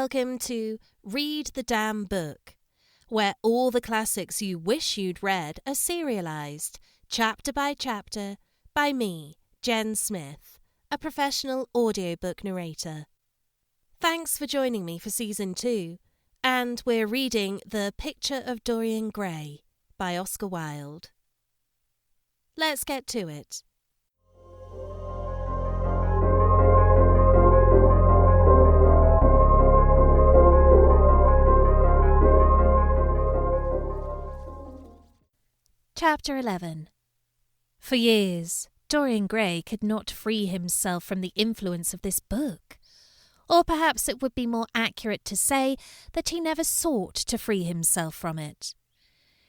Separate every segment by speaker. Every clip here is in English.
Speaker 1: welcome to Read the Damn Book, where all the classics you wish you'd read are serialized, chapter by chapter, by me, Jen Smith, a professional audiobook narrator. Thanks for joining me for Season 2, and we're reading The Picture of Dorian Gray by Oscar Wilde. Let's get to it. Chapter 11. For years, Dorian Gray could not free himself from the influence of this book. Or perhaps it would be more accurate to say that he never sought to free himself from it.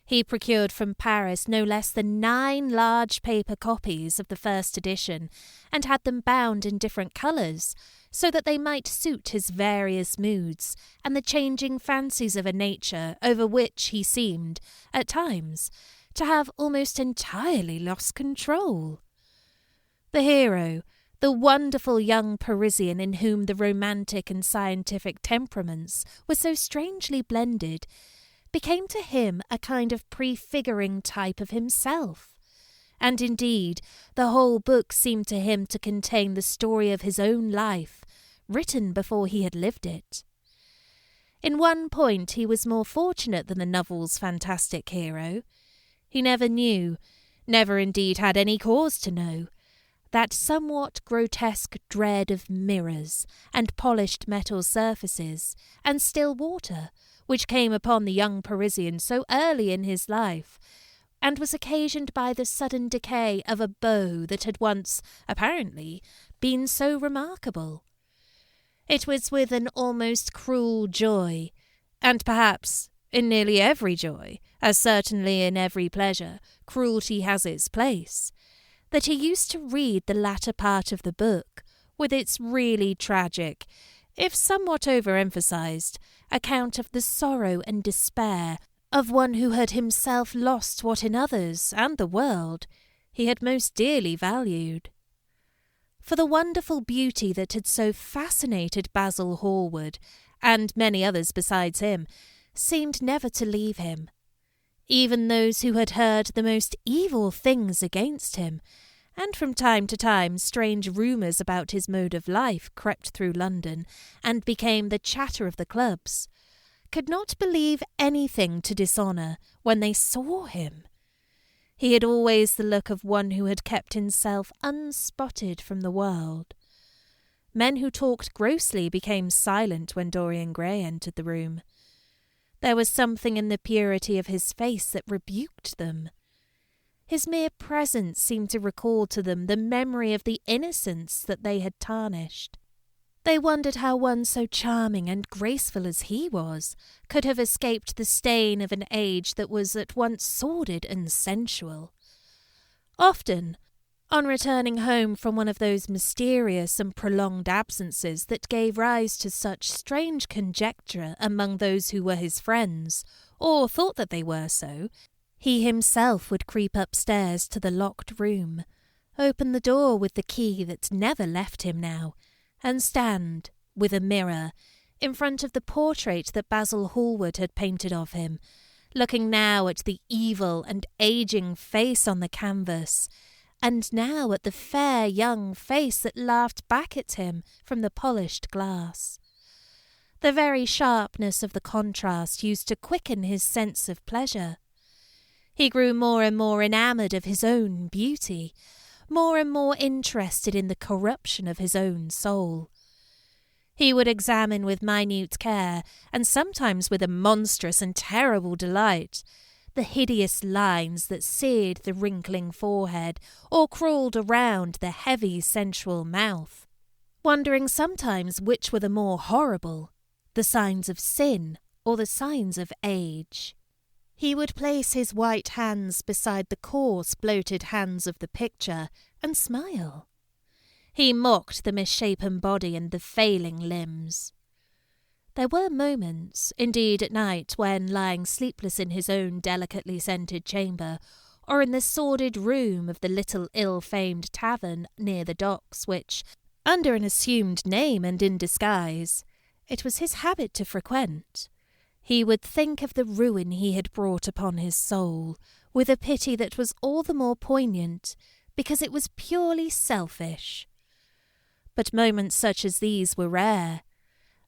Speaker 1: He procured from Paris no less than 9 large paper copies of the first edition, and had them bound in different colours, so that they might suit his various moods and the changing fancies of a nature over which he seemed, at times, to have almost entirely lost control. The hero, the wonderful young Parisian in whom the romantic and scientific temperaments were so strangely blended, became to him a kind of prefiguring type of himself. And indeed, the whole book seemed to him to contain the story of his own life, written before he had lived it. In one point he was more fortunate than the novel's fantastic hero. He never knew, never indeed had any cause to know, that somewhat grotesque dread of mirrors and polished metal surfaces and still water, which came upon the young Parisian so early in his life, and was occasioned by the sudden decay of a beau that had once, apparently, been so remarkable. It was with an almost cruel joy, and perhaps in nearly every joy, as certainly in every pleasure, cruelty has its place, that he used to read the latter part of the book, with its really tragic, if somewhat overemphasized, account of the sorrow and despair of one who had himself lost what in others and the world he had most dearly valued. For the wonderful beauty that had so fascinated Basil Hallward, and many others besides him, seemed never to leave him. Even those who had heard the most evil things against him, and from time to time strange rumours about his mode of life crept through London and became the chatter of the clubs, could not believe anything to dishonour when they saw him. He had always the look of one who had kept himself unspotted from the world. Men who talked grossly became silent when Dorian Gray entered the room. There was something in the purity of his face that rebuked them. His mere presence seemed to recall to them the memory of the innocence that they had tarnished. They wondered how one so charming and graceful as he was could have escaped the stain of an age that was at once sordid and sensual. Often, on returning home from one of those mysterious and prolonged absences that gave rise to such strange conjecture among those who were his friends, or thought that they were so, he himself would creep upstairs to the locked room, open the door with the key that never left him now, and stand, with a mirror, in front of the portrait that Basil Hallward had painted of him, looking now at the evil and ageing face on the canvas, and now at the fair young face that laughed back at him from the polished glass. The very sharpness of the contrast used to quicken his sense of pleasure. He grew more and more enamoured of his own beauty, more and more interested in the corruption of his own soul. He would examine with minute care, and sometimes with a monstrous and terrible delight, the hideous lines that seared the wrinkling forehead or crawled around the heavy sensual mouth, wondering sometimes which were the more horrible, the signs of sin or the signs of age. He would place his white hands beside the coarse, bloated hands of the picture and smile. He mocked the misshapen body and the failing limbs. There were moments, indeed at night, when, lying sleepless in his own delicately scented chamber, or in the sordid room of the little ill-famed tavern near the docks which, under an assumed name and in disguise, it was his habit to frequent, he would think of the ruin he had brought upon his soul, with a pity that was all the more poignant because it was purely selfish. But moments such as these were rare.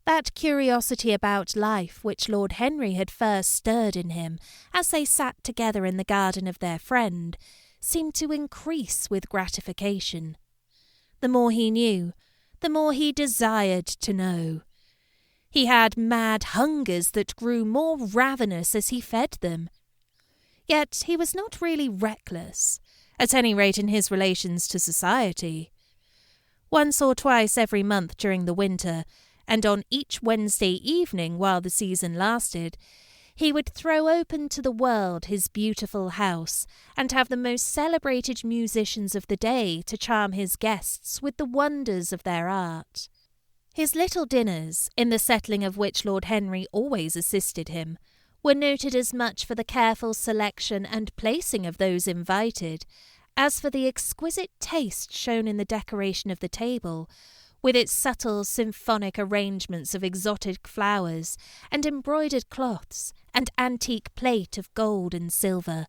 Speaker 1: That curiosity about life which Lord Henry had first stirred in him as they sat together in the garden of their friend seemed to increase with gratification. The more he knew, the more he desired to know. He had mad hungers that grew more ravenous as he fed them. Yet he was not really reckless, at any rate in his relations to society. Once or twice every month during the winter, and on each Wednesday evening while the season lasted, he would throw open to the world his beautiful house and have the most celebrated musicians of the day to charm his guests with the wonders of their art. His little dinners, in the settling of which Lord Henry always assisted him, were noted as much for the careful selection and placing of those invited as for the exquisite taste shown in the decoration of the table, with its subtle symphonic arrangements of exotic flowers and embroidered cloths and antique plate of gold and silver.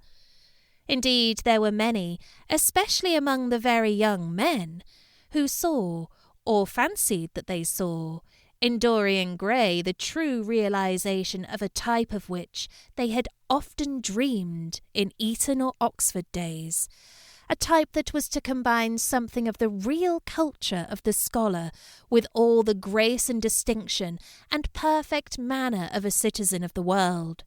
Speaker 1: Indeed, there were many, especially among the very young men, who saw, or fancied that they saw, in Dorian Gray the true realization of a type of which they had often dreamed in Eton or Oxford days, a type that was to combine something of the real culture of the scholar with all the grace and distinction and perfect manner of a citizen of the world.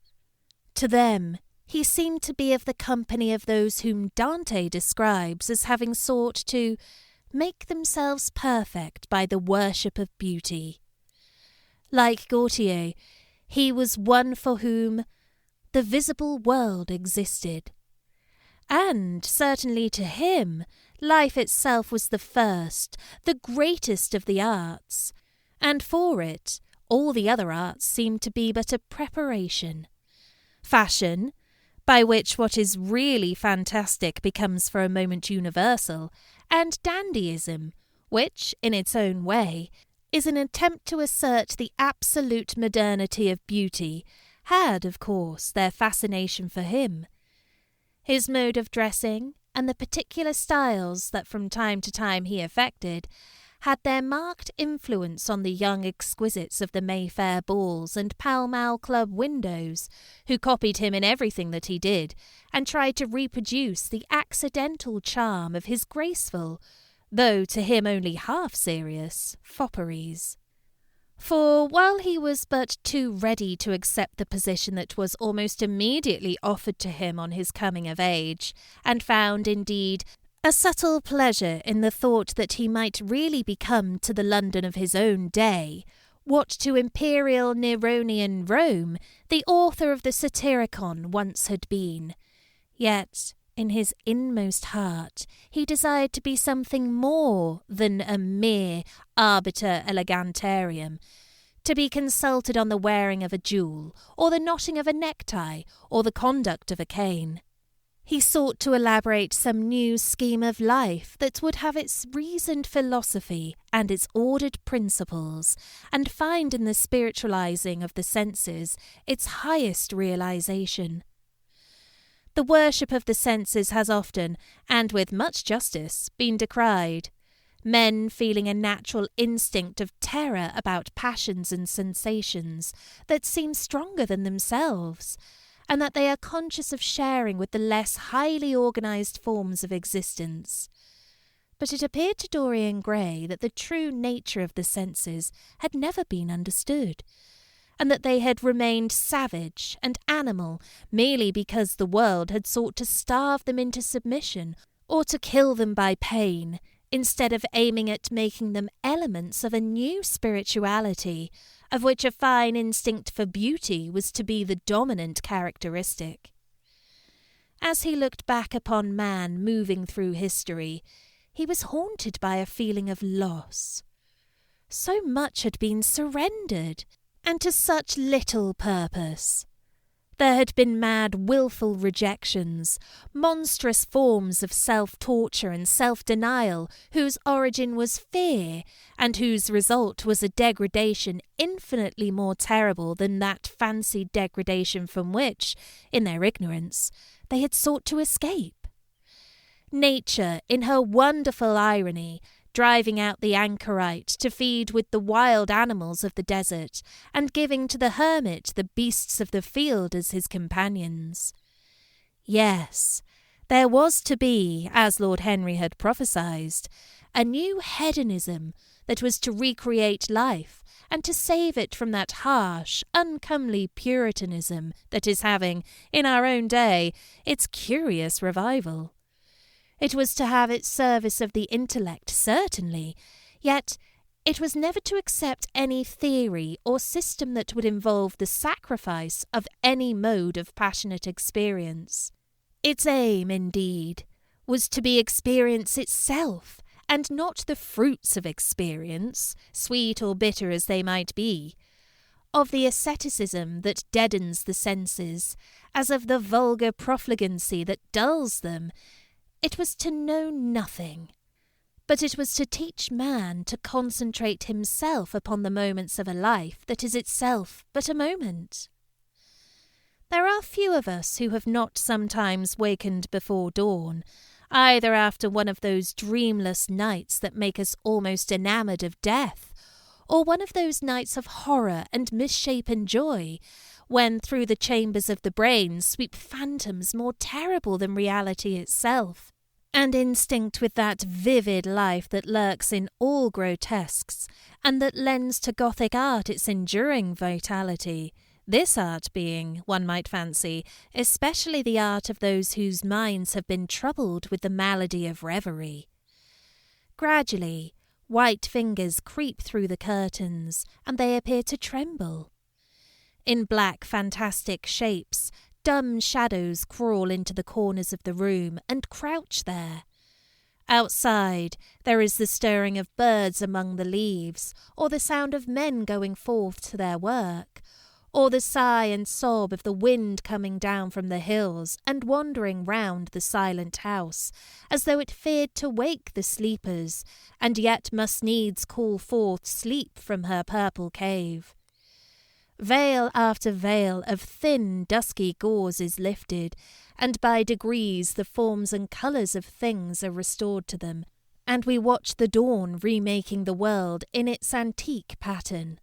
Speaker 1: To them, he seemed to be of the company of those whom Dante describes as having sought to make themselves perfect by the worship of beauty. Like Gautier, he was one for whom the visible world existed. And certainly to him, life itself was the first, the greatest of the arts, and for it, all the other arts seemed to be but a preparation. Fashion, by which what is really fantastic becomes for a moment universal, and dandyism, which, in its own way, is an attempt to assert the absolute modernity of beauty, had, of course, their fascination for him. His mode of dressing, and the particular styles that from time to time he affected, had their marked influence on the young exquisites of the Mayfair balls and Pall Mall Club windows, who copied him in everything that he did, and tried to reproduce the accidental charm of his graceful, though to him only half-serious, fopperies. For while he was but too ready to accept the position that was almost immediately offered to him on his coming of age, and found, indeed, a subtle pleasure in the thought that he might really become to the London of his own day what to imperial Neronian Rome the author of the Satyricon once had been, yet in his inmost heart he desired to be something more than a mere arbiter elegantarium, to be consulted on the wearing of a jewel, or the knotting of a necktie, or the conduct of a cane. He sought to elaborate some new scheme of life that would have its reasoned philosophy and its ordered principles, and find in the spiritualizing of the senses its highest realization. The worship of the senses has often, and with much justice, been decried, men feeling a natural instinct of terror about passions and sensations that seem stronger than themselves, and that they are conscious of sharing with the less highly organized forms of existence. But it appeared to Dorian Gray that the true nature of the senses had never been understood, and that they had remained savage and animal merely because the world had sought to starve them into submission or to kill them by pain, instead of aiming at making them elements of a new spirituality, of which a fine instinct for beauty was to be the dominant characteristic. As he looked back upon man moving through history, he was haunted by a feeling of loss. So much had been surrendered, and to such little purpose. There had been mad, wilful rejections, monstrous forms of self-torture and self-denial whose origin was fear, and whose result was a degradation infinitely more terrible than that fancied degradation from which, in their ignorance, they had sought to escape. Nature, in her wonderful irony, driving out the anchorite to feed with the wild animals of the desert, and giving to the hermit the beasts of the field as his companions. Yes, there was to be, as Lord Henry had prophesied, a new hedonism that was to recreate life and to save it from that harsh, uncomely Puritanism that is having, in our own day, its curious revival. It was to have its service of the intellect, certainly, yet it was never to accept any theory or system that would involve the sacrifice of any mode of passionate experience. Its aim, indeed, was to be experience itself, and not the fruits of experience, sweet or bitter as they might be, of the asceticism that deadens the senses, as of the vulgar profligancy that dulls them. It was to know nothing, but it was to teach man to concentrate himself upon the moments of a life that is itself but a moment. There are few of us who have not sometimes wakened before dawn, either after one of those dreamless nights that make us almost enamoured of death, or one of those nights of horror and misshapen joy, when through the chambers of the brain sweep phantoms more terrible than reality itself, and instinct with that vivid life that lurks in all grotesques, and that lends to Gothic art its enduring vitality, this art being, one might fancy, especially the art of those whose minds have been troubled with the malady of reverie. Gradually, white fingers creep through the curtains, and they appear to tremble. In black fantastic shapes, dumb shadows crawl into the corners of the room and crouch there. Outside, there is the stirring of birds among the leaves, or the sound of men going forth to their work, or the sigh and sob of the wind coming down from the hills and wandering round the silent house, as though it feared to wake the sleepers, and yet must needs call forth sleep from her purple cave. Veil after veil of thin, dusky gauze is lifted, and by degrees the forms and colours of things are restored to them, and we watch the dawn remaking the world in its antique pattern.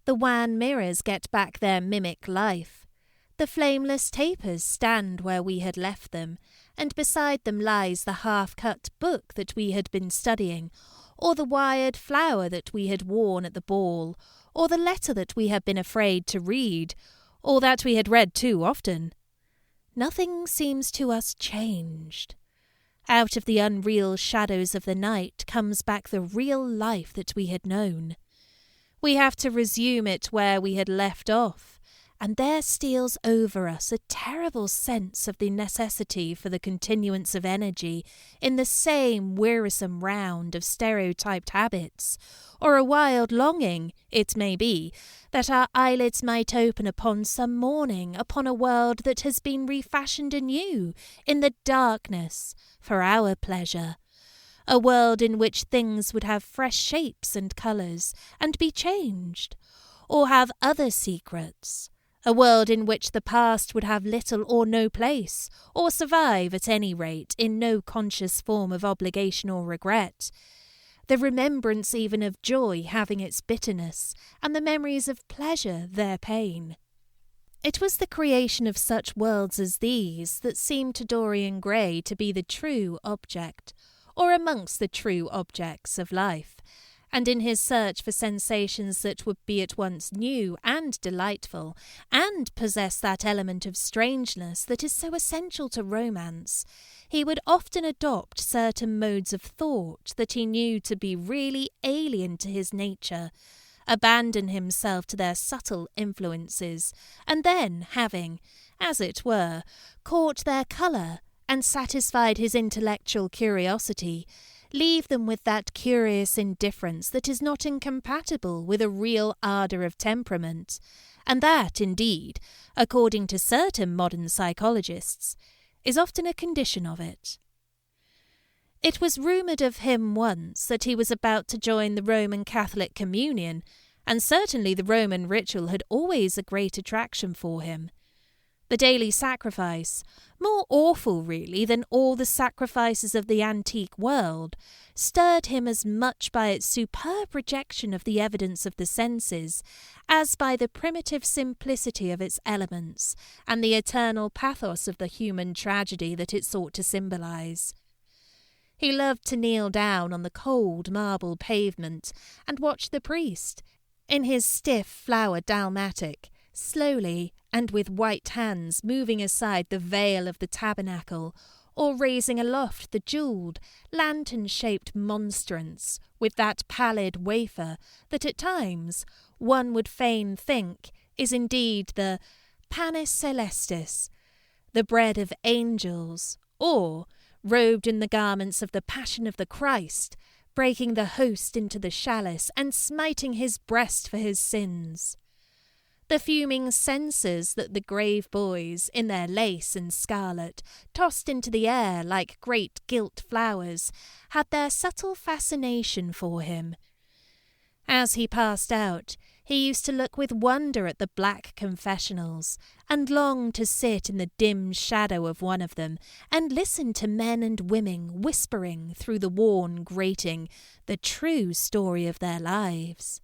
Speaker 1: The wan mirrors get back their mimic life. The flameless tapers stand where we had left them, and beside them lies the half-cut book that we had been studying, or the wired flower that we had worn at the ball, or the letter that we had been afraid to read, or that we had read too often. Nothing seems to us changed. Out of the unreal shadows of the night comes back the real life that we had known. We have to resume it where we had left off, and there steals over us a terrible sense of the necessity for the continuance of energy in the same wearisome round of stereotyped habits, or a wild longing, it may be, that our eyelids might open upon some morning upon a world that has been refashioned anew in the darkness for our pleasure. A world in which things would have fresh shapes and colours, and be changed, or have other secrets. A world in which the past would have little or no place, or survive, at any rate, in no conscious form of obligation or regret. The remembrance even of joy having its bitterness, and the memories of pleasure their pain. It was the creation of such worlds as these that seemed to Dorian Gray to be the true object, or amongst the true objects of life, and in his search for sensations that would be at once new and delightful, and possess that element of strangeness that is so essential to romance, he would often adopt certain modes of thought that he knew to be really alien to his nature, abandon himself to their subtle influences, and then, having, as it were, caught their colour, and satisfied his intellectual curiosity, leave them with that curious indifference that is not incompatible with a real ardour of temperament, and that, indeed, according to certain modern psychologists, is often a condition of it. It was rumoured of him once that he was about to join the Roman Catholic Communion, and certainly the Roman ritual had always a great attraction for him. The daily sacrifice, more awful really than all the sacrifices of the antique world, stirred him as much by its superb rejection of the evidence of the senses as by the primitive simplicity of its elements and the eternal pathos of the human tragedy that it sought to symbolize. He loved to kneel down on the cold marble pavement and watch the priest, in his stiff flowered dalmatic, slowly and with white hands moving aside the veil of the tabernacle, or raising aloft the jewelled, lantern-shaped monstrance with that pallid wafer that at times one would fain think is indeed the panis celestis, the bread of angels, or, robed in the garments of the Passion of the Christ, breaking the host into the chalice and smiting his breast for his sins. The fuming censers that the grave boys, in their lace and scarlet, tossed into the air like great gilt flowers, had their subtle fascination for him. As he passed out, he used to look with wonder at the black confessionals, and long to sit in the dim shadow of one of them, and listen to men and women whispering through the worn grating the true story of their lives.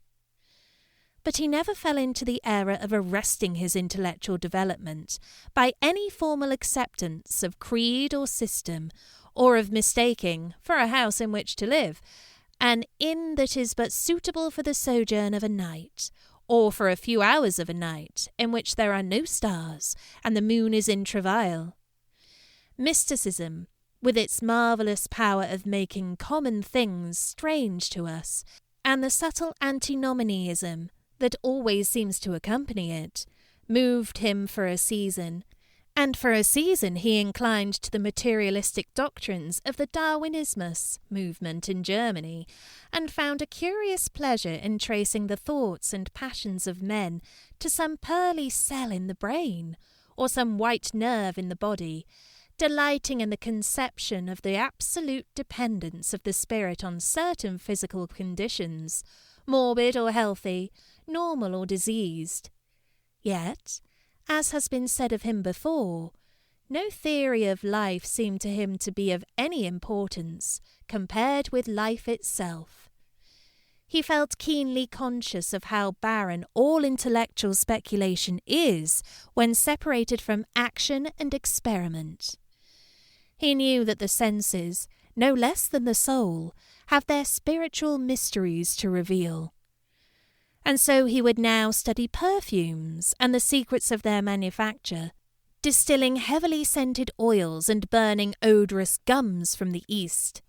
Speaker 1: But he never fell into the error of arresting his intellectual development by any formal acceptance of creed or system, or of mistaking, for a house in which to live, an inn that is but suitable for the sojourn of a night, or for a few hours of a night, in which there are no stars, and the moon is in travail. Mysticism, with its marvellous power of making common things strange to us, and the subtle antinomianism that always seems to accompany it, moved him for a season, and for a season he inclined to the materialistic doctrines of the Darwinismus movement in Germany, and found a curious pleasure in tracing the thoughts and passions of men to some pearly cell in the brain, or some white nerve in the body, delighting in the conception of the absolute dependence of the spirit on certain physical conditions, morbid or healthy, normal or diseased. Yet, as has been said of him before, no theory of life seemed to him to be of any importance compared with life itself. He felt keenly conscious of how barren all intellectual speculation is when separated from action and experiment. He knew that the senses, no less than the soul, have their spiritual mysteries to reveal. And so he would now study perfumes and the secrets of their manufacture, distilling heavily scented oils and burning odorous gums from the East.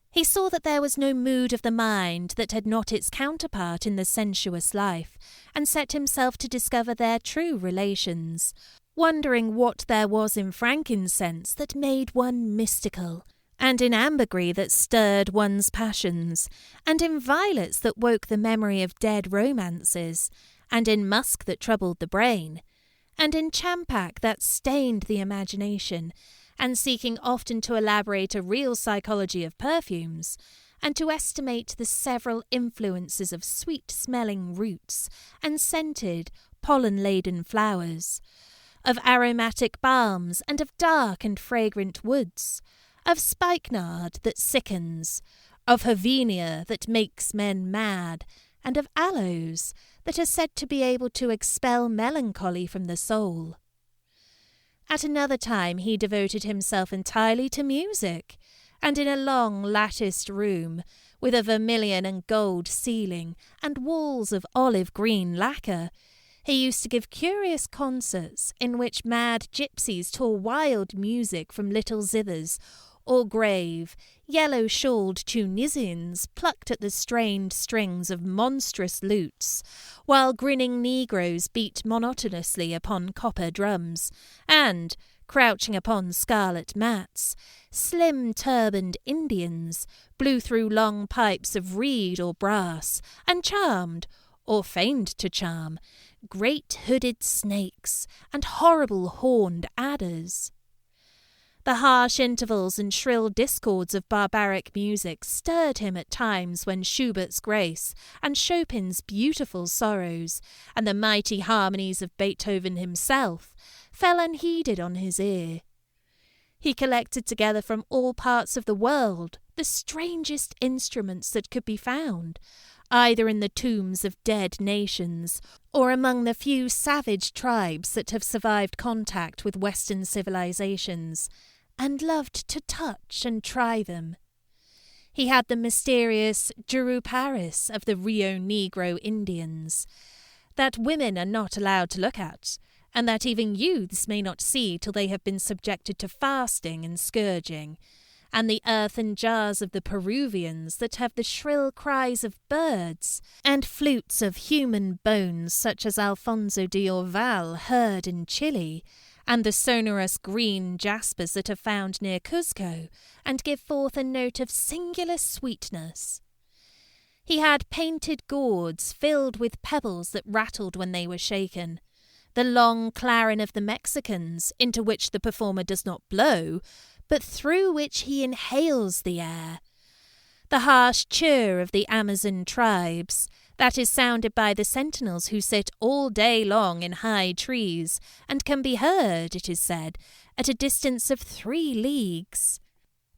Speaker 1: He saw that there was no mood of the mind that had not its counterpart in the sensuous life, and set himself to discover their true relations, wondering what there was in frankincense that made one mystical, and in ambergris that stirred one's passions, and in violets that woke the memory of dead romances, and in musk that troubled the brain, and in champak that stained the imagination, and seeking often to elaborate a real psychology of perfumes, and to estimate the several influences of sweet-smelling roots and scented, pollen-laden flowers, of aromatic balms and of dark and fragrant woods, of spikenard that sickens, of Havenia that makes men mad, and of aloes that are said to be able to expel melancholy from the soul. At another time he devoted himself entirely to music, and in a long latticed room, with a vermilion and gold ceiling and walls of olive-green lacquer, he used to give curious concerts in which mad gypsies tore wild music from little zithers, or grave, yellow-shawled Tunisians plucked at the strained strings of monstrous lutes, while grinning negroes beat monotonously upon copper drums, and, crouching upon scarlet mats, slim turbaned Indians blew through long pipes of reed or brass, and charmed, or feigned to charm, great hooded snakes and horrible horned adders. The harsh intervals and shrill discords of barbaric music stirred him at times when Schubert's Grace and Chopin's Beautiful Sorrows and the mighty harmonies of Beethoven himself fell unheeded on his ear. He collected together from all parts of the world the strangest instruments that could be found, either in the tombs of dead nations or among the few savage tribes that have survived contact with Western civilizations, and loved to touch and try them. He had the mysterious Juruparis of the Rio Negro Indians, that women are not allowed to look at, and that even youths may not see till they have been subjected to fasting and scourging, and the earthen jars of the Peruvians that have the shrill cries of birds, and flutes of human bones such as Alfonso de Orval heard in Chile, and the sonorous green jaspers that are found near Cuzco, and give forth a note of singular sweetness. He had painted gourds filled with pebbles that rattled when they were shaken, the long clarin of the Mexicans, into which the performer does not blow, but through which he inhales the air, the harsh chirr of the Amazon tribes, that is sounded by the sentinels who sit all day long in high trees, and can be heard, it is said, at a distance of 3 leagues.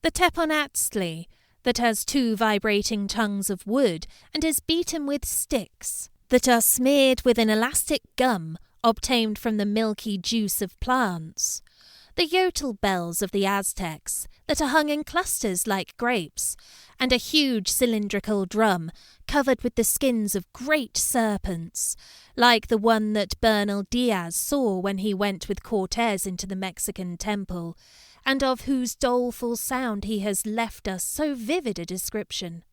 Speaker 1: The teponatztli, that has 2 vibrating tongues of wood, and is beaten with sticks, that are smeared with an elastic gum obtained from the milky juice of plants. The yotel bells of the Aztecs, that are hung in clusters like grapes, and a huge cylindrical drum covered with the skins of great serpents, like the one that Bernal Diaz saw when he went with Cortez into the Mexican temple, and of whose doleful sound he has left us so vivid a description.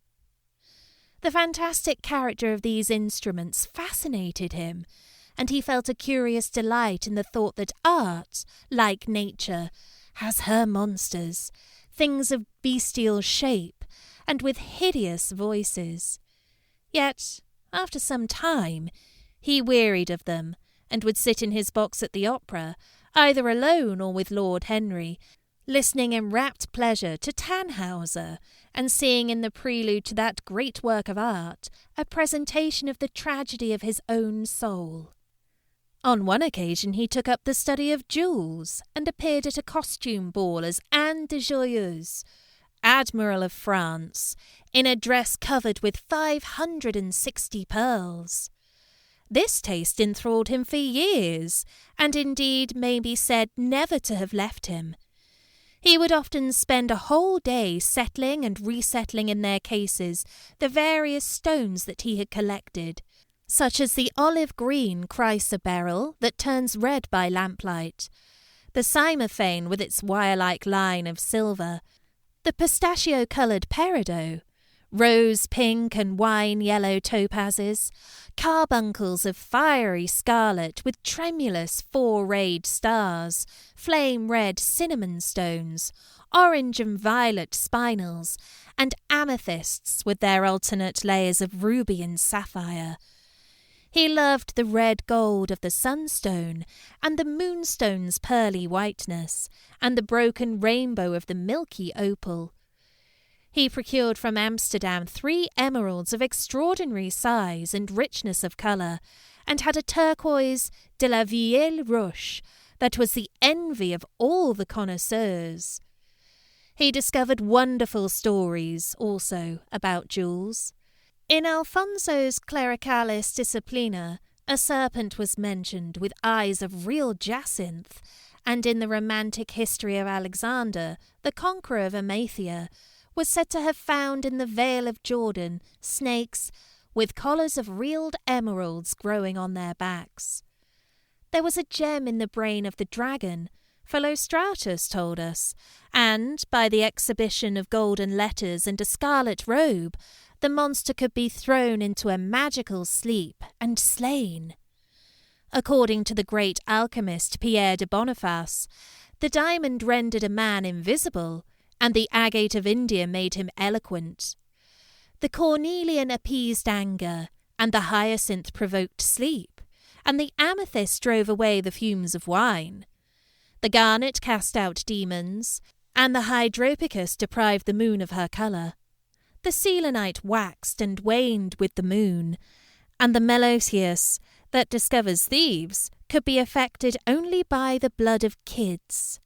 Speaker 1: The fantastic character of these instruments fascinated him, and he felt a curious delight in the thought that art, like nature, has her monsters, things of bestial shape, and with hideous voices. Yet, after some time, he wearied of them, and would sit in his box at the opera, either alone or with Lord Henry, listening in rapt pleasure to Tannhauser, and seeing in the prelude to that great work of art a presentation of the tragedy of his own soul. On one occasion he took up the study of jewels, and appeared at a costume ball as Anne de Joyeuse, Admiral of France, in a dress covered with 560 pearls. This taste enthralled him for years, and indeed may be said never to have left him. He would often spend a whole day settling and resettling in their cases the various stones that he had collected, such as the olive-green chrysoberyl that turns red by lamplight, the cymophane with its wire-like line of silver, the pistachio-coloured peridot, rose-pink and wine-yellow topazes, carbuncles of fiery scarlet with tremulous 4-rayed stars, flame-red cinnamon stones, orange and violet spinels, and amethysts with their alternate layers of ruby and sapphire. He loved the red gold of the sunstone, and the moonstone's pearly whiteness, and the broken rainbow of the milky opal. He procured from Amsterdam 3 emeralds of extraordinary size and richness of colour, and had a turquoise de la Vieille Roche that was the envy of all the connoisseurs. He discovered wonderful stories, also, about jewels. In Alfonso's Clericalis Disciplina, a serpent was mentioned with eyes of real jacinth, and in the romantic history of Alexander, the conqueror of Amathia, was said to have found in the Vale of Jordan snakes with collars of reeled emeralds growing on their backs. There was a gem in the brain of the dragon, Philostratus told us, and, by the exhibition of golden letters and a scarlet robe, the monster could be thrown into a magical sleep and slain. According to the great alchemist Pierre de Boniface, The diamond rendered a man invisible, and the agate of India made him eloquent. The cornelian appeased anger, and the hyacinth provoked sleep, and the amethyst drove away the fumes of wine. The garnet cast out demons, and the hydropicus deprived the moon of her colour. The selenite waxed and waned with the moon, and the meloceus that discovers thieves could be affected only by the blood of kids.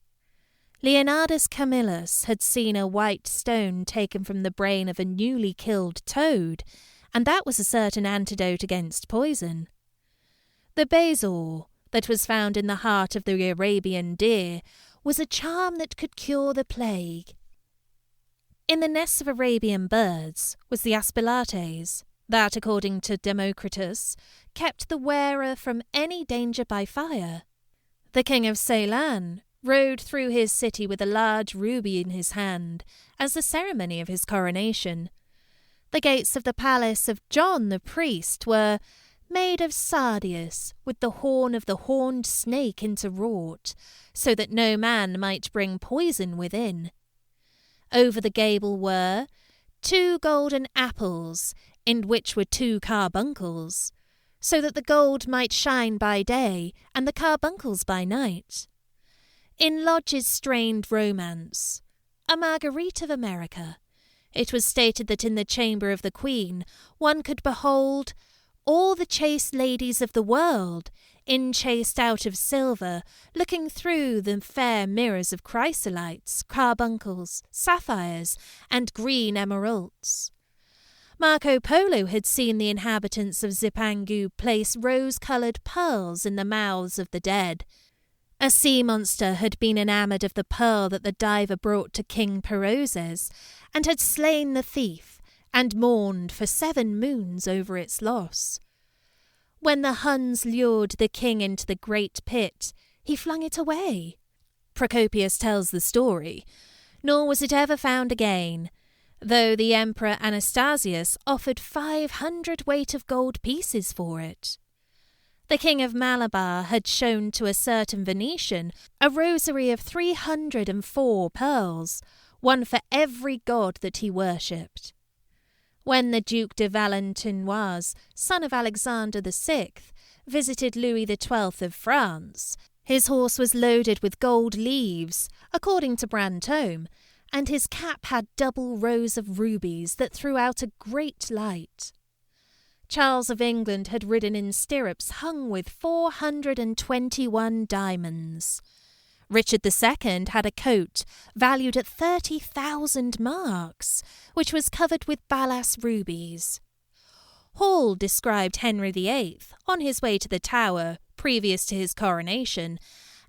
Speaker 1: Leonardus Camillus had seen a white stone taken from the brain of a newly killed toad, and that was a certain antidote against poison. The bezoar that was found in the heart of the Arabian deer was a charm that could cure the plague. In the nests of Arabian birds was the aspilates, that, according to Democritus, kept the wearer from any danger by fire. The king of Ceylon rode through his city with a large ruby in his hand as the ceremony of his coronation. The gates of the palace of John the priest were made of sardius, with the horn of the horned snake interwrought, so that no man might bring poison within. Over the gable were 2 golden apples, in which were 2 carbuncles, so that the gold might shine by day and the carbuncles by night. In lodges strained romance, a Marguerite of America. It was stated that in the chamber of the Queen one could behold all the chaste ladies of the world, enchased out of silver, looking through the fair mirrors of chrysolites, carbuncles, sapphires, and green emeralds. Marco Polo had seen the inhabitants of Zipangu place rose-coloured pearls in the mouths of the dead. A sea monster had been enamoured of the pearl that the diver brought to King Perozes, and had slain the thief, and mourned for 7 moons over its loss. When the Huns lured the king into the great pit, he flung it away. Procopius tells the story, nor was it ever found again, though the Emperor Anastasius offered 500 weight of gold pieces for it. The King of Malabar had shown to a certain Venetian a rosary of 304 pearls, one for every god that he worshipped. When the Duke de Valentinois, son of Alexander VI, visited Louis XII of France, his horse was loaded with gold leaves, according to Brantome, and his cap had double rows of rubies that threw out a great light. Charles of England had ridden in stirrups hung with 421 diamonds. Richard II had a coat valued at 30,000 marks, which was covered with balass rubies. Hall described Henry VIII, on his way to the Tower, previous to his coronation,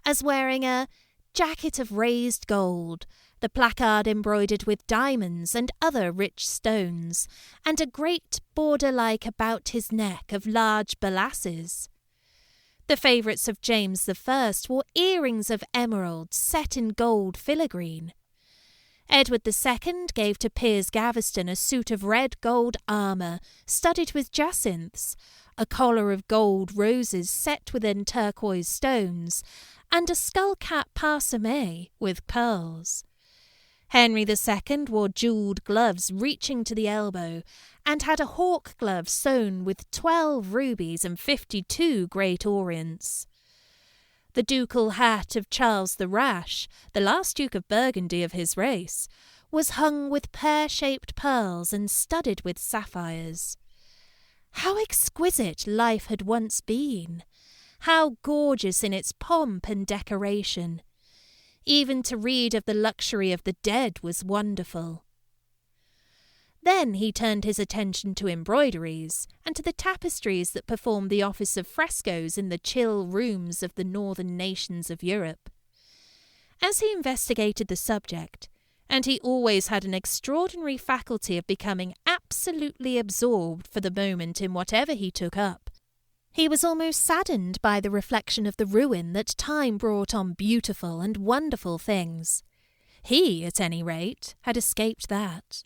Speaker 1: as wearing a jacket of raised gold, the placard embroidered with diamonds and other rich stones, and a great border-like about his neck of large balasses. The favourites of James I wore earrings of emeralds set in gold filigree. Edward II gave to Piers Gaveston a suit of red gold armour studded with jacinths, a collar of gold roses set within turquoise stones, and a skull-cap parsemé with pearls. Henry II wore jewelled gloves reaching to the elbow, and had a hawk glove sewn with 12 rubies and 52 great orients. The ducal hat of Charles the Rash, the last Duke of Burgundy of his race, was hung with pear-shaped pearls and studded with sapphires. How exquisite life had once been! How gorgeous in its pomp and decoration! Even to read of the luxury of the dead was wonderful. Then he turned his attention to embroideries, and to the tapestries that performed the office of frescoes in the chill rooms of the northern nations of Europe. As he investigated the subject, and he always had an extraordinary faculty of becoming absolutely absorbed for the moment in whatever he took up, he was almost saddened by the reflection of the ruin that time brought on beautiful and wonderful things. He, at any rate, had escaped that.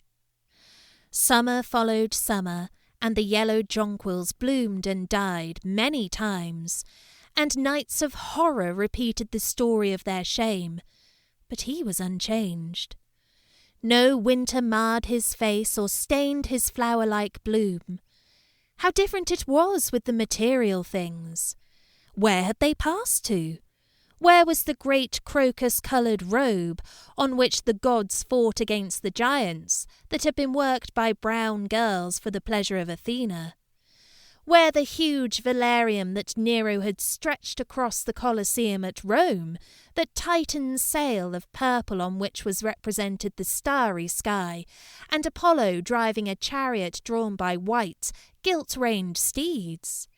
Speaker 1: Summer followed summer, and the yellow jonquils bloomed and died many times, and nights of horror repeated the story of their shame, but he was unchanged. No winter marred his face or stained his flower-like bloom. How different it was with the material things! Where had they passed to? Where was the great crocus-coloured robe on which the gods fought against the giants that had been worked by brown girls for the pleasure of Athena? Where the huge velarium that Nero had stretched across the Colosseum at Rome, that Titan's sail of purple on which was represented the starry sky, and Apollo driving a chariot drawn by white, gilt-reined steeds?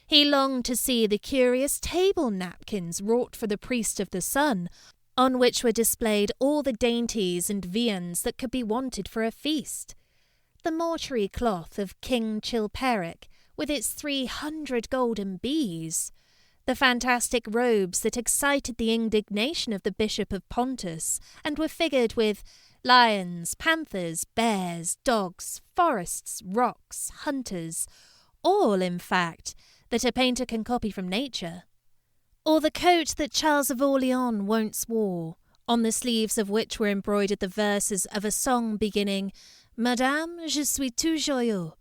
Speaker 1: He longed to see the curious table napkins wrought for the priest of the sun, on which were displayed all the dainties and viands that could be wanted for a feast. The mortuary cloth of King Chilperic, with its 300 golden bees, the fantastic robes that excited the indignation of the Bishop of Pontus, and were figured with lions, panthers, bears, dogs, forests, rocks, hunters, all, in fact, that a painter can copy from nature. Or the coat that Charles of Orleans once wore, on the sleeves of which were embroidered the verses of a song beginning, Madame, je suis tout joyeux,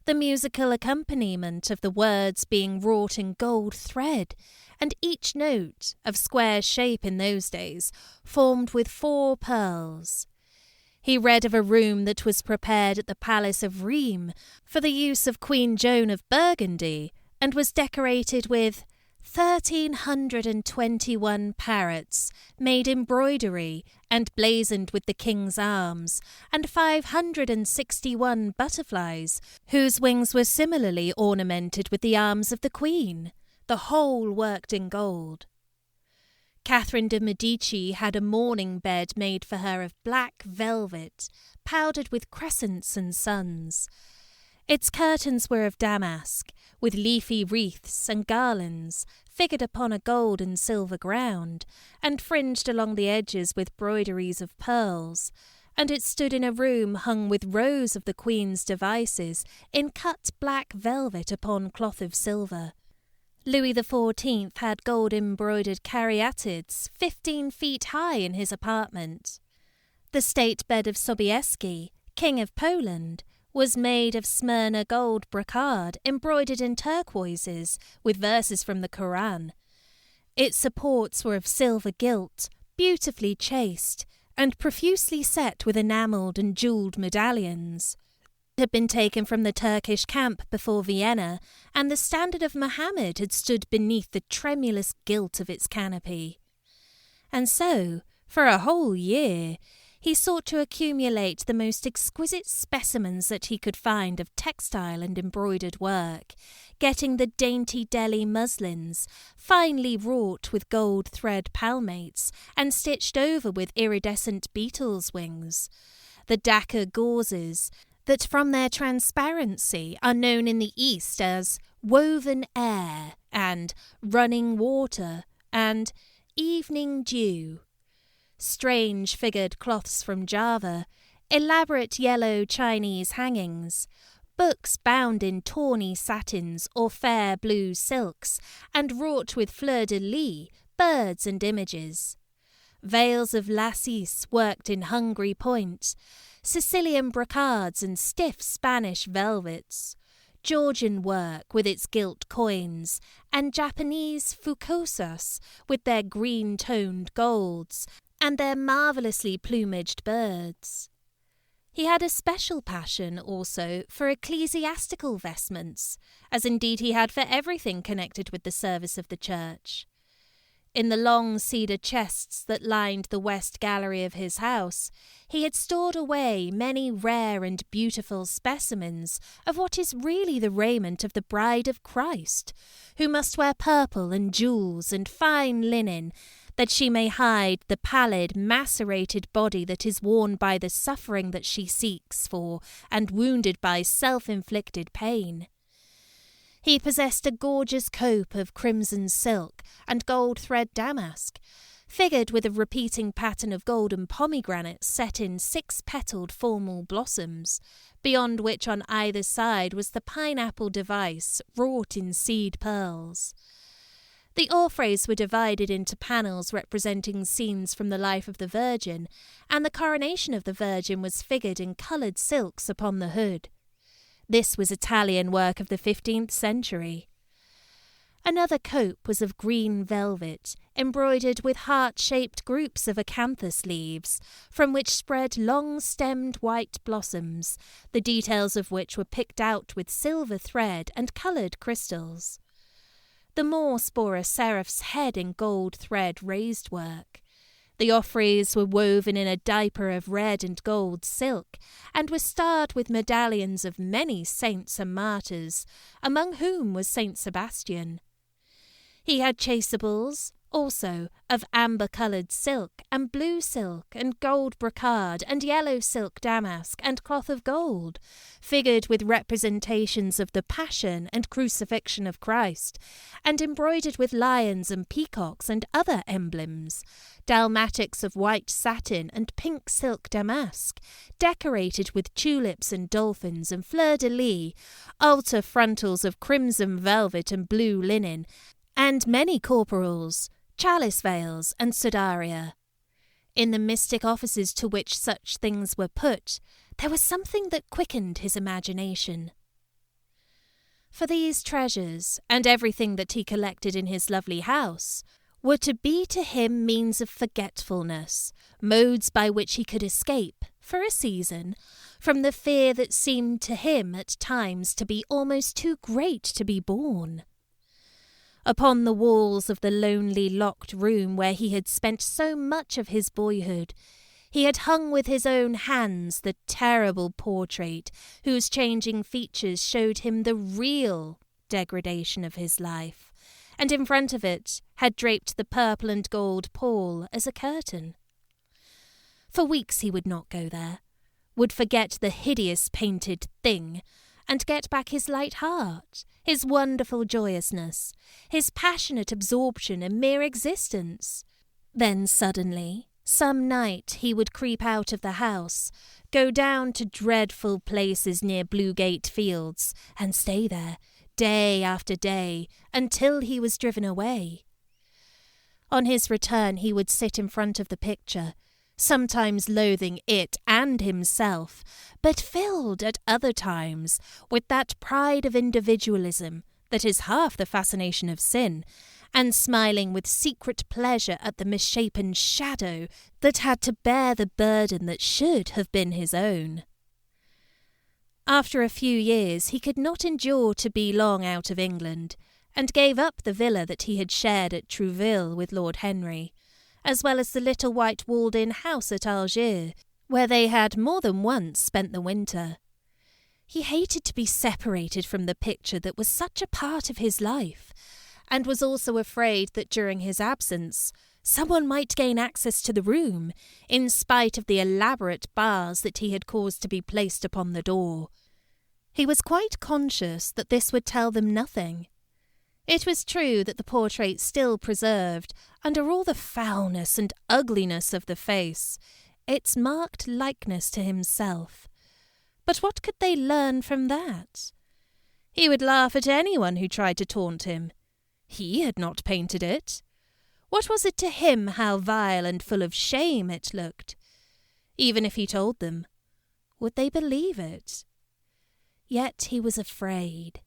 Speaker 1: the musical accompaniment of the words being wrought in gold thread, and each note, of square shape in those days, formed with 4 pearls. He read of a room that was prepared at the palace of Rheims for the use of Queen Joan of Burgundy, and was decorated with 1,321 parrots, made embroidery, and blazoned with the king's arms, and 561 butterflies, whose wings were similarly ornamented with the arms of the queen, the whole worked in gold. Catherine de' Medici had a mourning bed made for her of black velvet, powdered with crescents and suns. Its curtains were of damask, with leafy wreaths and garlands, figured upon a gold and silver ground, and fringed along the edges with broideries of pearls, and it stood in a room hung with rows of the Queen's devices in cut black velvet upon cloth of silver. Louis XIV had gold-embroidered caryatids 15 feet high in his apartment. The state bed of Sobieski, King of Poland, was made of Smyrna gold brocade embroidered in turquoises with verses from the Koran. Its supports were of silver gilt, beautifully chased, and profusely set with enamelled and jewelled medallions. It had been taken from the Turkish camp before Vienna, and the standard of Mohammed had stood beneath the tremulous gilt of its canopy. And so, for a whole year, he sought to accumulate the most exquisite specimens that he could find of textile and embroidered work, getting the dainty Delhi muslins, finely wrought with gold thread palmates and stitched over with iridescent beetles' wings, the Dhaka gauzes, that from their transparency are known in the East as woven air and running water and evening dew, strange figured cloths from Java, elaborate yellow Chinese hangings, books bound in tawny satins or fair blue silks and wrought with fleur-de-lis, birds and images, veils of lassis worked in Hungary point, Sicilian brocades and stiff Spanish velvets, Georgian work with its gilt coins, and Japanese fukosas with their green-toned golds, and their marvellously plumaged birds. He had a special passion, also, for ecclesiastical vestments, as indeed he had for everything connected with the service of the church. In the long cedar chests that lined the west gallery of his house, he had stored away many rare and beautiful specimens of what is really the raiment of the bride of Christ, who must wear purple and jewels and fine linen, that she may hide the pallid, macerated body that is worn by the suffering that she seeks for and wounded by self-inflicted pain. He possessed a gorgeous cope of crimson silk and gold thread damask, figured with a repeating pattern of golden pomegranates set in 6-petalled formal blossoms, beyond which on either side was the pineapple device wrought in seed pearls. The orphreys were divided into panels representing scenes from the life of the Virgin, and the coronation of the Virgin was figured in coloured silks upon the hood. This was Italian work of the 15th century. Another cope was of green velvet, embroidered with heart-shaped groups of acanthus leaves, from which spread long-stemmed white blossoms, the details of which were picked out with silver thread and coloured crystals. The morse bore a seraph's head in gold thread raised work. The orphreys were woven in a diaper of red and gold silk, and were starred with medallions of many saints and martyrs, among whom was Saint Sebastian. He had chasubles, also, of amber-coloured silk, and blue silk, and gold brocade, and yellow silk damask, and cloth of gold, figured with representations of the Passion and Crucifixion of Christ, and embroidered with lions and peacocks and other emblems, dalmatics of white satin and pink silk damask, decorated with tulips and dolphins and fleur-de-lis, altar frontals of crimson velvet and blue linen, and many corporals, chalice veils, and sudaria. In the mystic offices to which such things were put, there was something that quickened his imagination. For these treasures, and everything that he collected in his lovely house, were to be to him means of forgetfulness, modes by which he could escape, for a season, from the fear that seemed to him at times to be almost too great to be borne. Upon the walls of the lonely locked room where he had spent so much of his boyhood, he had hung with his own hands the terrible portrait whose changing features showed him the real degradation of his life, and in front of it had draped the purple and gold pall as a curtain. For weeks he would not go there, would forget the hideous painted thing, and get back his light heart, his wonderful joyousness, his passionate absorption in mere existence. Then suddenly, some night he would creep out of the house, go down to dreadful places near Bluegate Fields, and stay there, day after day, until he was driven away. On his return he would sit in front of the picture, sometimes loathing it and himself, but filled at other times with that pride of individualism that is half the fascination of sin, and smiling with secret pleasure at the misshapen shadow that had to bear the burden that should have been his own. After a few years he could not endure to be long out of England, and gave up the villa that he had shared at Trouville with Lord Henry, as well as the little white walled-in house at Algiers, where they had more than once spent the winter. He hated to be separated from the picture that was such a part of his life, and was also afraid that during his absence someone might gain access to the room, in spite of the elaborate bars that he had caused to be placed upon the door. He was quite conscious that this would tell them nothing. It was true that the portrait still preserved, under all the foulness and ugliness of the face, its marked likeness to himself. But what could they learn from that? He would laugh at anyone who tried to taunt him. He had not painted it. What was it to him how vile and full of shame it looked? Even if he told them, would they believe it? Yet he was afraid.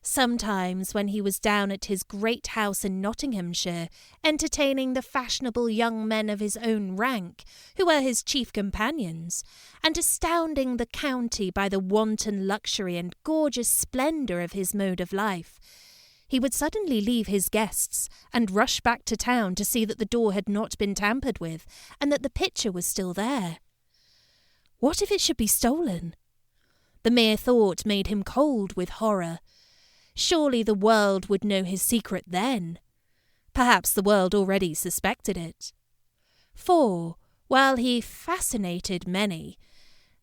Speaker 1: Sometimes, when he was down at his great house in Nottinghamshire, entertaining the fashionable young men of his own rank, who were his chief companions, and astounding the county by the wanton luxury and gorgeous splendour of his mode of life, he would suddenly leave his guests and rush back to town to see that the door had not been tampered with, and that the picture was still there. What if it should be stolen? The mere thought made him cold with horror. Surely the world would know his secret then. Perhaps the world already suspected it. For, while he fascinated many,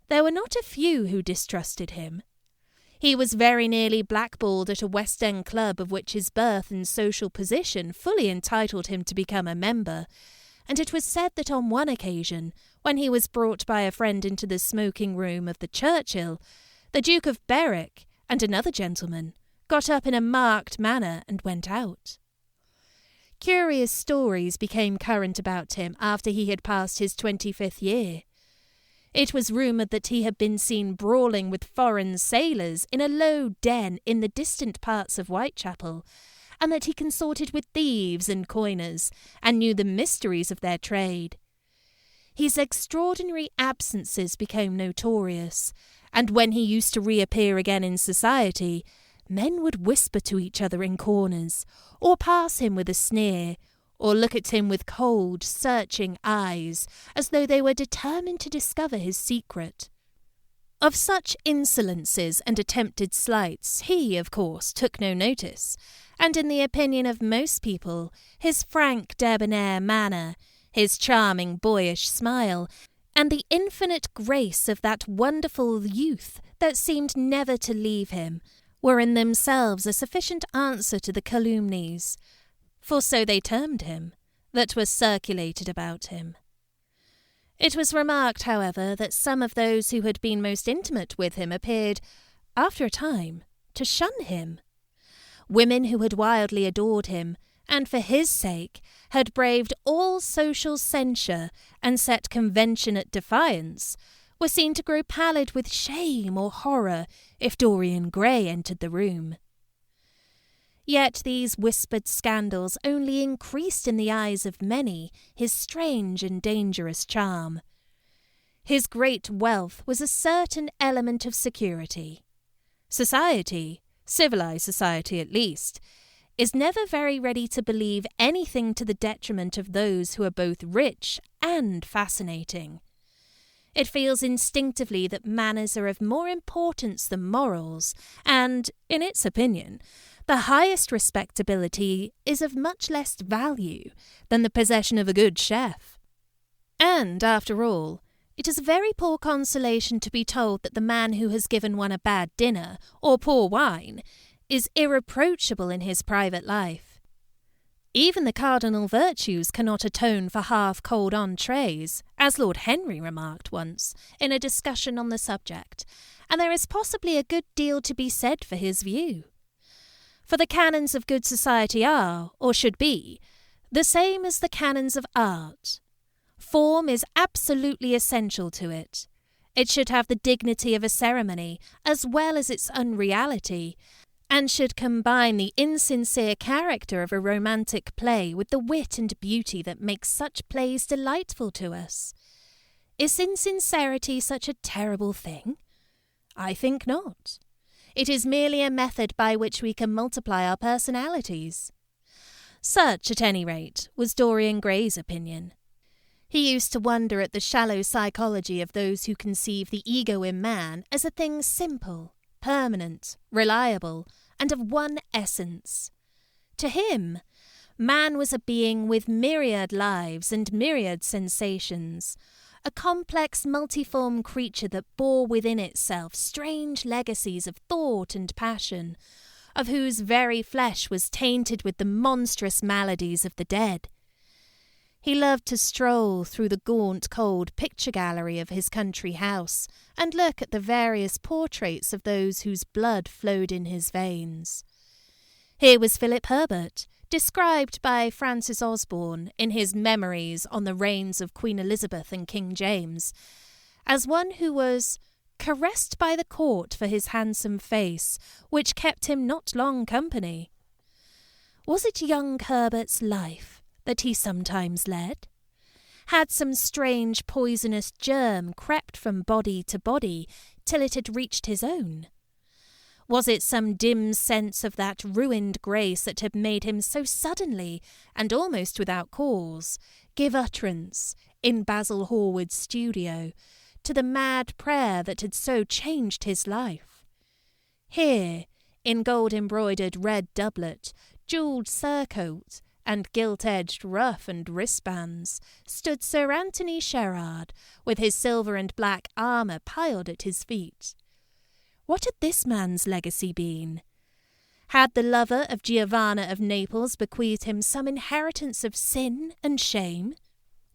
Speaker 1: there were not a few who distrusted him. He was very nearly blackballed at a West End club of which his birth and social position fully entitled him to become a member, and it was said that on one occasion, when he was brought by a friend into the smoking-room of the Churchill, the Duke of Berwick and another gentleman got up in a marked manner and went out. curious stories became current about him after he had passed his 25th year. It was rumoured that he had been seen brawling with foreign sailors in a low den in the distant parts of Whitechapel, and that he consorted with thieves and coiners, and knew the mysteries of their trade. His extraordinary absences became notorious, and when he used to reappear again in society, men would whisper to each other in corners, or pass him with a sneer, or look at him with cold, searching eyes, as though they were determined to discover his secret. Of such insolences and attempted slights he, of course, took no notice, and in the opinion of most people, his frank debonair manner, his charming boyish smile, and the infinite grace of that wonderful youth that seemed never to leave him, were in themselves a sufficient answer to the calumnies, for so they termed him, that were circulated about him. It was remarked, however, that some of those who had been most intimate with him appeared, after a time, to shun him. Women who had wildly adored him, and for his sake had braved all social censure and set convention at defiance, were seen to grow pallid with shame or horror if Dorian Gray entered the room. Yet these whispered scandals only increased in the eyes of many his strange and dangerous charm. His great wealth was a certain element of security. Society, civilized society at least, is never very ready to believe anything to the detriment of those who are both rich and fascinating. It feels instinctively that manners are of more importance than morals, and, in its opinion, the highest respectability is of much less value than the possession of a good chef. And, after all, it is a very poor consolation to be told that the man who has given one a bad dinner, or poor wine, is irreproachable in his private life. Even the cardinal virtues cannot atone for half-cold entrees, as Lord Henry remarked once in a discussion on the subject, and there is possibly a good deal to be said for his view. For the canons of good society are, or should be, the same as the canons of art. Form is absolutely essential to it. It should have the dignity of a ceremony, as well as its unreality, and should combine the insincere character of a romantic play with the wit and beauty that makes such plays delightful to us. Is insincerity such a terrible thing? I think not. It is merely a method by which we can multiply our personalities. Such, at any rate, was Dorian Gray's opinion. He used to wonder at the shallow psychology of those who conceive the ego in man as a thing simple, permanent, reliable, and of one essence. To him, man was a being with myriad lives and myriad sensations, a complex, multiform creature that bore within itself strange legacies of thought and passion, of whose very flesh was tainted with the monstrous maladies of the dead. He loved to stroll through the gaunt, cold picture gallery of his country house and look at the various portraits of those whose blood flowed in his veins. Here was Philip Herbert, described by Francis Osborne in his Memories on the Reigns of Queen Elizabeth and King James, as one who was caressed by the court for his handsome face, which kept him not long company. Was it young Herbert's life that he sometimes led? Had some strange poisonous germ crept from body to body till it had reached his own? Was it some dim sense of that ruined grace that had made him so suddenly, and almost without cause, give utterance, in Basil Hallward's studio, to the mad prayer that had so changed his life? Here, in gold-embroidered red doublet, jewelled surcoat, and gilt-edged ruff and wristbands, stood Sir Anthony Sherard, with his silver and black armour piled at his feet. What had this man's legacy been? Had the lover of Giovanna of Naples bequeathed him some inheritance of sin and shame?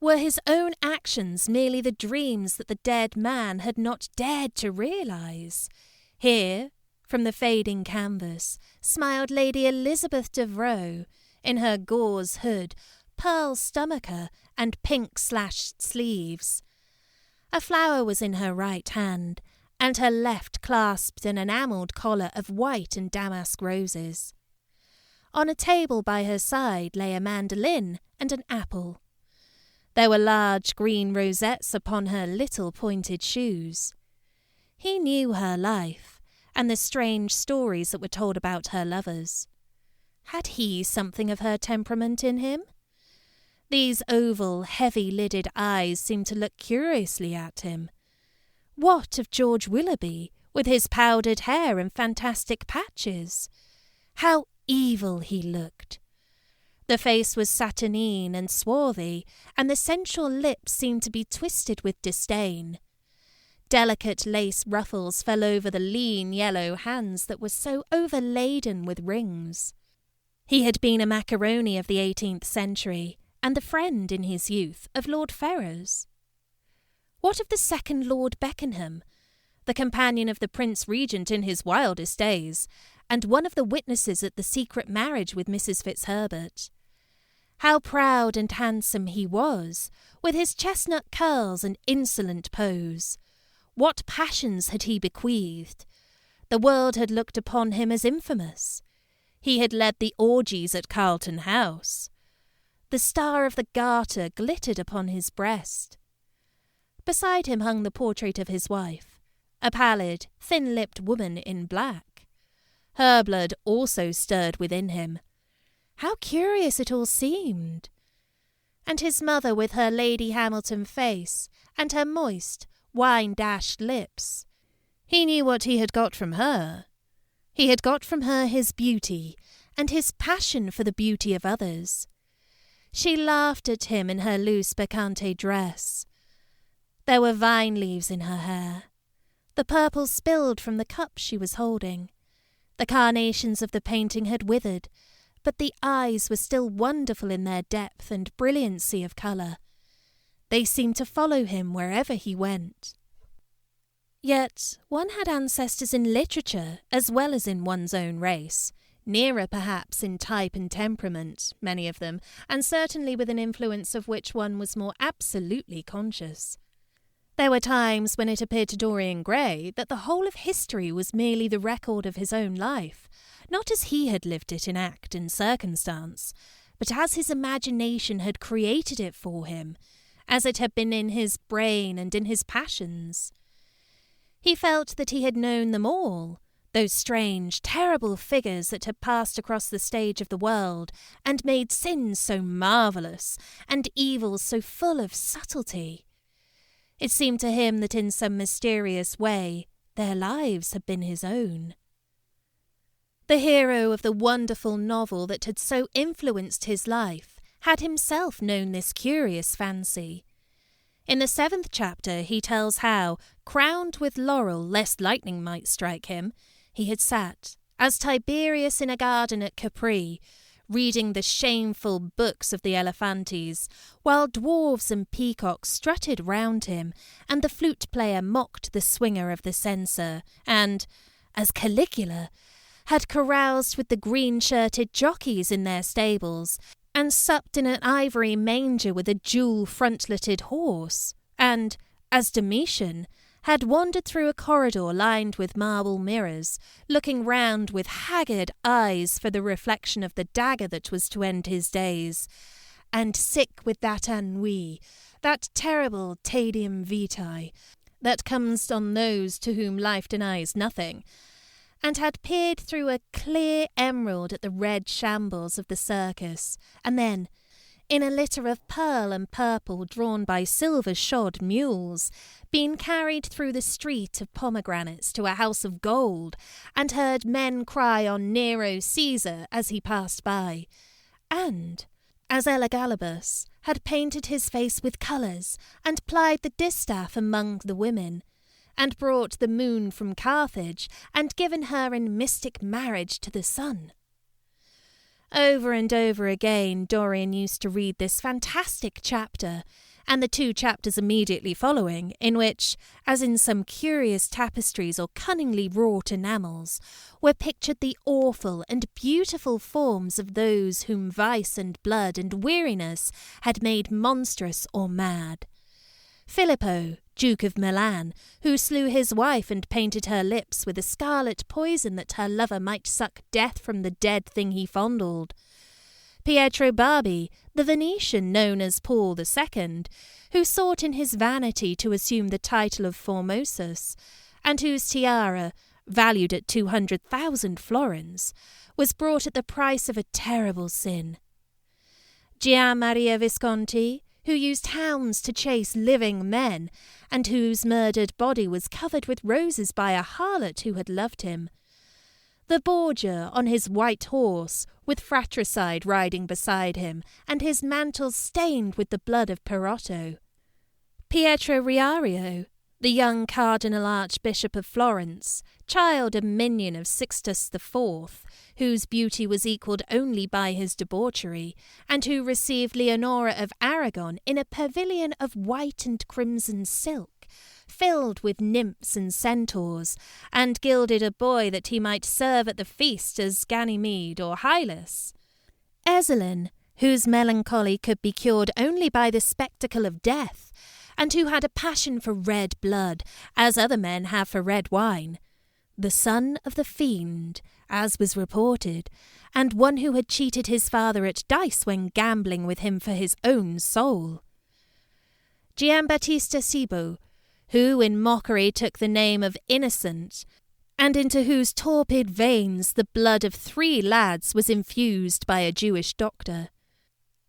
Speaker 1: Were his own actions merely the dreams that the dead man had not dared to realise? Here, from the fading canvas, smiled Lady Elizabeth Devereux, in her gauze hood, pearl stomacher, and pink slashed sleeves. A flower was in her right hand, and her left clasped an enamelled collar of white and damask roses. On a table by her side lay a mandolin and an apple. There were large green rosettes upon her little pointed shoes. He knew her life, and the strange stories that were told about her lovers. Had he something of her temperament in him? These oval, heavy-lidded eyes seemed to look curiously at him. What of George Willoughby, with his powdered hair and fantastic patches? How evil he looked! The face was saturnine and swarthy, and the sensual lips seemed to be twisted with disdain. Delicate lace ruffles fell over the lean yellow hands that were so overladen with rings. He had been a macaroni of the 18th century, and the friend in his youth of Lord Ferrers. What of the second Lord Beckenham, the companion of the Prince Regent in his wildest days, and one of the witnesses at the secret marriage with Mrs. Fitzherbert? How proud and handsome he was, with his chestnut curls and insolent pose! What passions had he bequeathed? The world had looked upon him as infamous. He had led the orgies at Carlton House. The star of the Garter glittered upon his breast. Beside him hung the portrait of his wife, a pallid, thin-lipped woman in black. Her blood also stirred within him. How curious it all seemed! And his mother with her Lady Hamilton face, and her moist, wine-dashed lips. He knew what he had got from her. He had got from her his beauty, and his passion for the beauty of others. She laughed at him in her loose bacchante dress. There were vine leaves in her hair. The purple spilled from the cup she was holding. The carnations of the painting had withered, but the eyes were still wonderful in their depth and brilliancy of colour. They seemed to follow him wherever he went. Yet one had ancestors in literature as well as in one's own race, nearer perhaps in type and temperament, many of them, and certainly with an influence of which one was more absolutely conscious. There were times when it appeared to Dorian Gray that the whole of history was merely the record of his own life, not as he had lived it in act and circumstance, but as his imagination had created it for him, as it had been in his brain and in his passions. He felt that he had known them all, those strange, terrible figures that had passed across the stage of the world and made sins so marvellous and evils so full of subtlety. It seemed to him that in some mysterious way their lives had been his own. The hero of the wonderful novel that had so influenced his life had himself known this curious fancy. In the 7th chapter he tells how, crowned with laurel lest lightning might strike him, he had sat, as Tiberius in a garden at Capri, reading the shameful books of the Elephantes, while dwarfs and peacocks strutted round him, and the flute-player mocked the swinger of the censer, and, as Caligula, had caroused with the green-shirted jockeys in their stables, and supped in an ivory manger with a jewel-frontleted horse, and, as Domitian, had wandered through a corridor lined with marble mirrors, looking round with haggard eyes for the reflection of the dagger that was to end his days, and sick with that ennui, that terrible tedium vitae, that comes on those to whom life denies nothing, and had peered through a clear emerald at the red shambles of the circus, and then, in a litter of pearl and purple drawn by silver-shod mules, been carried through the street of pomegranates to a house of gold, and heard men cry on Nero Caesar as he passed by, and, as Elagabalus, had painted his face with colours, and plied the distaff among the women, and brought the moon from Carthage, and given her in mystic marriage to the sun. Over and over again Dorian used to read this fantastic chapter, and the 2 chapters immediately following, in which, as in some curious tapestries or cunningly wrought enamels, were pictured the awful and beautiful forms of those whom vice and blood and weariness had made monstrous or mad. Filippo, Duke of Milan, who slew his wife and painted her lips with a scarlet poison that her lover might suck death from the dead thing he fondled. Pietro Barbi, the Venetian known as Paul II, who sought in his vanity to assume the title of Formosus, and whose tiara, valued at 200,000 florins, was brought at the price of a terrible sin. Gian Maria Visconti, who used hounds to chase living men, and whose murdered body was covered with roses by a harlot who had loved him. The Borgia on his white horse, with fratricide riding beside him, and his mantle stained with the blood of Perotto. Pietro Riario, the young Cardinal Archbishop of Florence, child and minion of Sixtus IV, whose beauty was equalled only by his debauchery, and who received Leonora of Aragon in a pavilion of white and crimson silk, filled with nymphs and centaurs, and gilded a boy that he might serve at the feast as Ganymede or Hylas. Ezelin, whose melancholy could be cured only by the spectacle of death, and who had a passion for red blood, as other men have for red wine. The son of the fiend, as was reported, and one who had cheated his father at dice when gambling with him for his own soul. Giambattista Cibo, who in mockery took the name of Innocent, and into whose torpid veins the blood of 3 lads was infused by a Jewish doctor.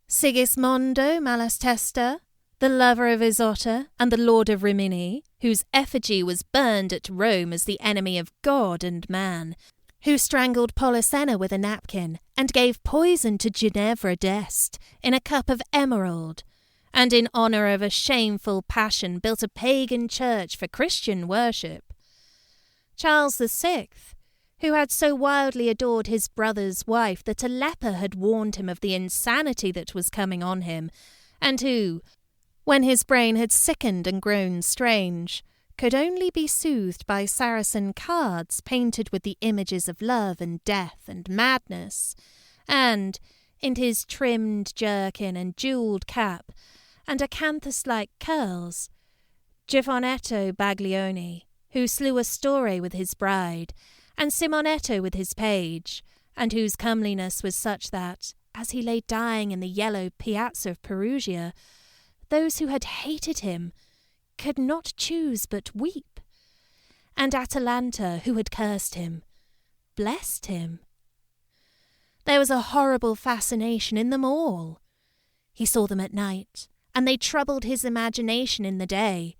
Speaker 1: Sigismondo Malatesta, the lover of Isotta and the lord of Rimini, whose effigy was burned at Rome as the enemy of God and man, who strangled Polissena with a napkin and gave poison to Ginevra d'Este in a cup of emerald, and in honour of a shameful passion built a pagan church for Christian worship. Charles VI, who had so wildly adored his brother's wife that a leper had warned him of the insanity that was coming on him, and who, when his brain had sickened and grown strange, could only be soothed by Saracen cards painted with the images of love and death and madness, and, in his trimmed jerkin and jewelled cap, and acanthus-like curls, Giovinetto Baglioni, who slew Astore with his bride, and Simonetto with his page, and whose comeliness was such that, as he lay dying in the yellow piazza of Perugia, those who had hated him could not choose but weep, and Atalanta, who had cursed him, blessed him. There was a horrible fascination in them all. He saw them at night, and they troubled his imagination in the day.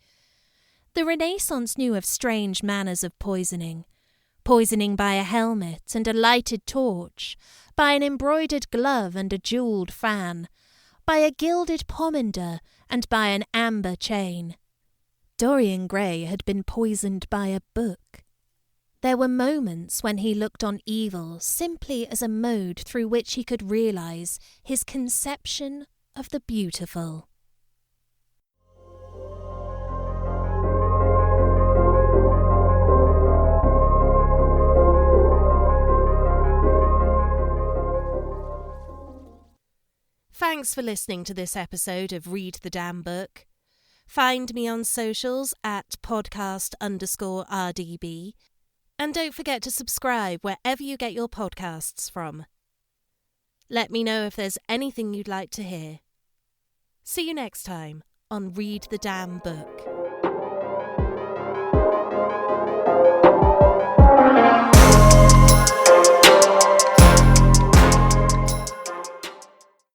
Speaker 1: The Renaissance knew of strange manners of poisoning by a helmet and a lighted torch, by an embroidered glove and a jewelled fan, by a gilded pomander and by an amber chain. Dorian Gray had been poisoned by a book. There were moments when he looked on evil simply as a mode through which he could realize his conception of the beautiful. Thanks for listening to this episode of Read the Damn Book. Find me on socials at podcast_RDB. And don't forget to subscribe wherever you get your podcasts from. Let me know if there's anything you'd like to hear. See you next time on Read the Damn Book.